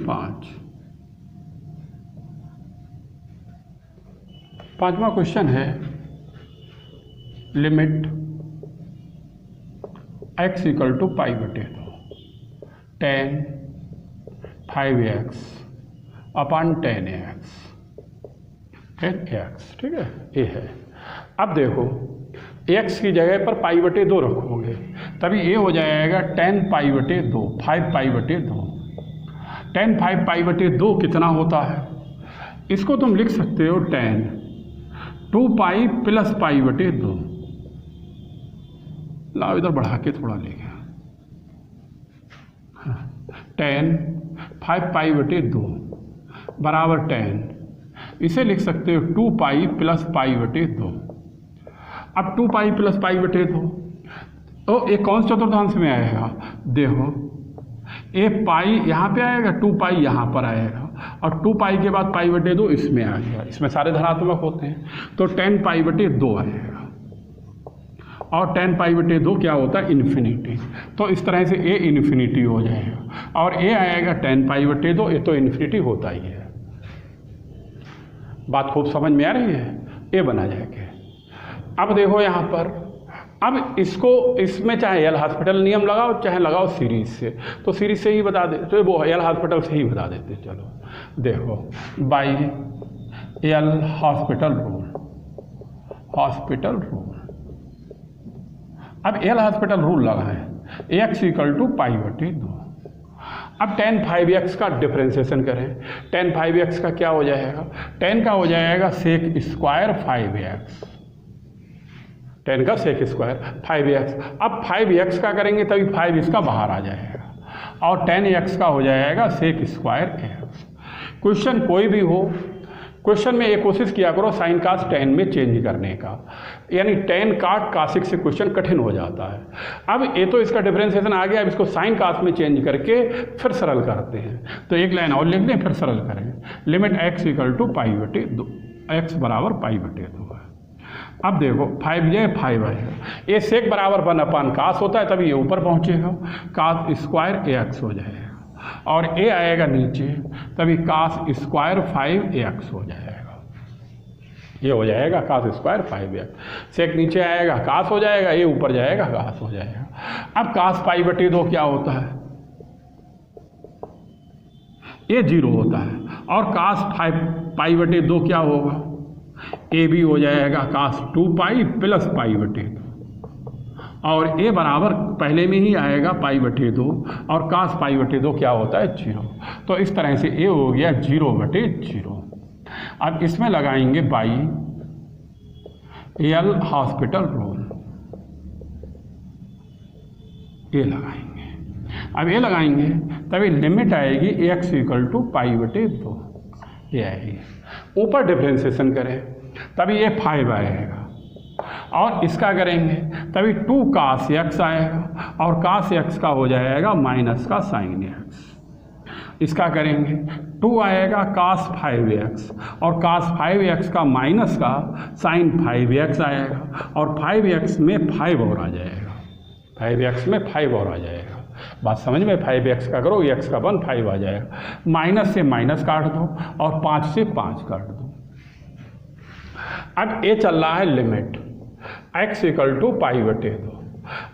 5वां क्वेश्चन है, लिमिट x इक्वल टू पाई बटे 2 tan 5x अपन 10x, ठीक है, ये है। अब देखो x की जगह पर पाई बटे 2 रखोगे तभी ये हो जाएगा tan पाई बटे 2, 5 पाई बटे 2। tan 5 पाई बटे 2 कितना होता है? इसको तुम लिख सकते हो tan 2 पाई प्लस पाई बटे 2। लाओ इधर बढ़ा के थोड़ा ले गया, tan 5 पाई बटे 2 बराबर tan, इसे लिख सकते हो 2 पाई प्लस पाई बटे 2। अब 2 पाई प्लस पाई बटे 2 तो एक कौन सा चतुर्थांश में आएगा? देखो ये पाई यहाँ पे आएगा, 2 पाई यहाँ पर आएगा और 2 पाई के बाद पाई बटे 2 इसमें आ गया, इसमें सारे धनात्मक होते हैं तो tan पाई बटे 2 आएगा और tan पाई बटे 2 क्या होता है? इन्फिनिटी। तो इस तरह से ये इन्फिनिटी हो जाएगा और ये आएगा tan पाई बटे 2, ये तो इन्फिनिटी होता ही है। बात खूब समझ में आ रही है? ये बना जाएगा। अब देखो यहाँ पर, अब इसको इसमें चाहे एल हॉस्पिटल नियम लगाओ चाहे लगाओ सीरीज से, तो सीरीज से ही बता दे, तो वो एल हॉस्पिटल से ही बता देते। चलो देखो, बाई एल हॉस्पिटल रूल, अब एल हॉस्पिटल रूल लगा है x इक्वल टू पाई बटे 2। अब tan 5x का डिफ्रेंसिएशन करें, tan 5x का क्या हो जाएगा? tan का हो जाएगा सेक स्क्वायर 5x, tan का सेक स्क्वायर 5x। अब 5x का करेंगे तभी 5 इसका बाहर आ जाएगा और tan x का हो जाएगा सेक स्क्वायर x। क्वेश्चन कोई भी हो, क्वेश्चन में ये कोशिश किया करो साइन कास tan में चेंज करने का। यानी टेन काट कासिक से क्वेश्चन कठिन हो जाता है। अब ये तो इसका डिफरेंशिएशन आ गया, अब इसको साइन कास में चेंज करके फिर सरल करते हैं। तो एक लाइन और लिख दें फिर सरल करेंगे। Limit x equal to π/2, x बराबर π/2 है। अब देखो 5 जो 5 आएगा, ये सेक बराबर 1/cos होता है, तभी ये ऊपर पहुँचेगा, cos स्क्वायर ax हो जाएगा, और a आएगा नीचे, तभी cos स्क्वायर 5ax हो जाएगा। ये हो जाएगा cos स्क्वायर 5ax। सेक नीचे आएगा cos हो जाएगा, ये ऊपर जाएगा cos हो जाएगा। अब cos π/2 क्या होता है, ये 0 होता है, और cos π/2 क्या होगा, ए भी हो जाएगा cos 2π प्लस π/2, और ए बराबर पहले में ही आएगा π/2, और cos π/2 क्या होता है 0। तो इस तरह से ए हो गया 0/0। अब इसमें लगाएंगे बाई एल हॉस्पिटल रूल, ये लगाएंगे। अब ये लगाएंगे तभी लिमिट आएगी x इक्वल टू π/2, ये आएगी। ऊपर डिफ्रेंसिएशन करें तभी ये 5 आएगा, और इसका करेंगे तभी 2 cos x आएगा, और cos x का हो जाएगा माइनस का sin x। इसका करेंगे 2 आएगा cos 5x, और cos 5x का माइनस का sin 5x आएगा, और 5x में 5 और आ जाएगा, 5x में 5 और आ जाएगा। बात समझ में, 5x का करो x का 1 5 आ जाएगा। माइनस से माइनस काट दो, और 5 से 5 काट दो। अब ये चल रहा है लिमिट x इक्वल टू π/2।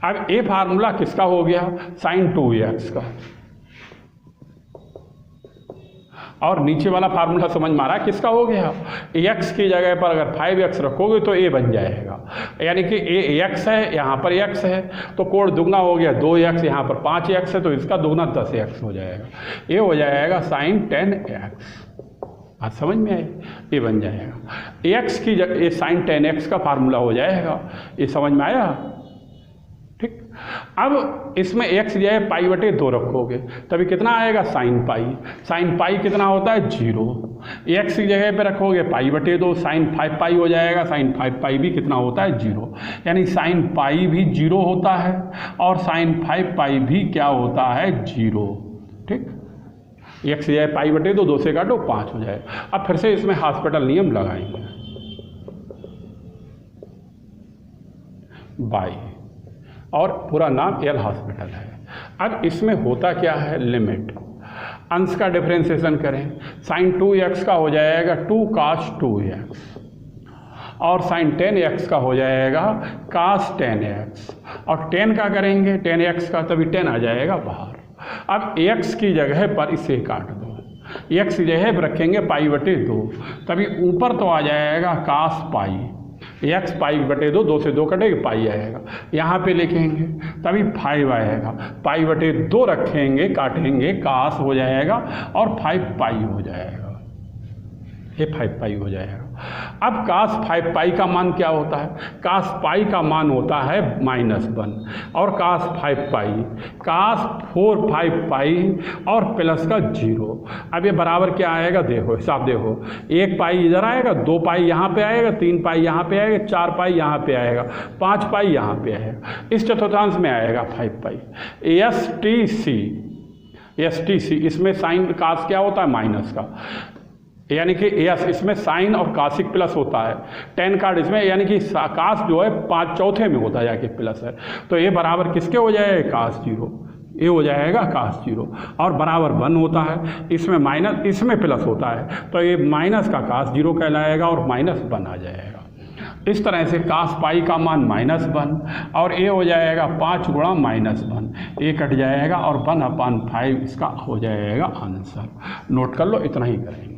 अब ये फार्मूला किसका हो गया, sin 2x का, और नीचे वाला फार्मूला समझ में आ रहा है किसका हो गया, x की जगह पर अगर 5x रखोगे तो a बन जाएगा, यानी कि a x है, यहाँ पर x है, तो कोण दुगना हो गया 2x, यहाँ पर 5x है, तो इसका दुगना 10x हो जाएगा। ये हो जाएगा sin 10x। बात समझ में आई, ये बन जाएगा x की जगह, ये sin 10x का फार्मूला हो जाएगा। ये समझ में आया, ठीक। अब इसमें x जो है π/2 रखोगे तभी कितना आएगा sin π कितना होता है 0। x की जगह पे रखोगे π/2, sin 5π हो जाएगा, sin 5π भी कितना होता है 0, यानी sin π भी 0 होता है, और sin 5π भी क्या होता है 0, ठीक। x की जगह π/2, 2 से काटो 5 हो जाए। अब फिर से इसमें हॉस्पिटल नियम लगाएंगे, बाई, और पूरा नाम एल हॉस्पिटल है। अब इसमें होता क्या है, लिमिट अंश का डिफरेंशिएशन करें, sin 2x का हो जाएगा 2 cos 2x, और sin 10x का हो जाएगा cos 10x, और 10 का करेंगे 10x का, तभी 10 आ जाएगा बाहर। अब x की जगह पर इसे काट दो, x की जगह पर रखेंगे π/2, तभी ऊपर तो आ जाएगा cos π, x π/2, 2 से 2 कटेगा पाई आएगा, यहाँ पे लिखेंगे तभी 5 आएगा, π/2 रखेंगे काटेंगे cos हो जाएगा, और 5π हो जाएगा, ये 5π हो जाएगा। अब cos 5π का मान क्या होता है, cos π का मान होता है -1, और cos 5π cos 4-5π और प्लस का 0। अब ये बराबर क्या आएगा, देखो हिसाब देखो, 1π इधर आएगा, 2π यहाँ पे आएगा, 3π यहाँ पे आएगा, 4π यहाँ पे आएगा, 5π यहाँ पे आएगा, इस चतुर्थांश में आएगा 5π। STC इसमें साइन कास क्या होता है माइनस का, यानी कि एस इसमें साइन और कासिक प्लस होता है, 10 कार्ड इसमें, यानी कि कास जो है 5/4 में होता है जाके प्लस है, तो ये बराबर किसके हो जाएगा cos 0, ये हो जाएगा cos 0, और बराबर 1 होता है, इसमें माइनस इसमें प्लस होता है, तो ये माइनस का cos 0 कहलाएगा, और -1 आ जाएगा। इस तरह से cos π का मान -1, और ये हो जाएगा 5 गुणा -1, ये कट जाएगा, और 1/5 इसका हो जाएगा आंसर। नोट कर लो, इतना ही करेंगे।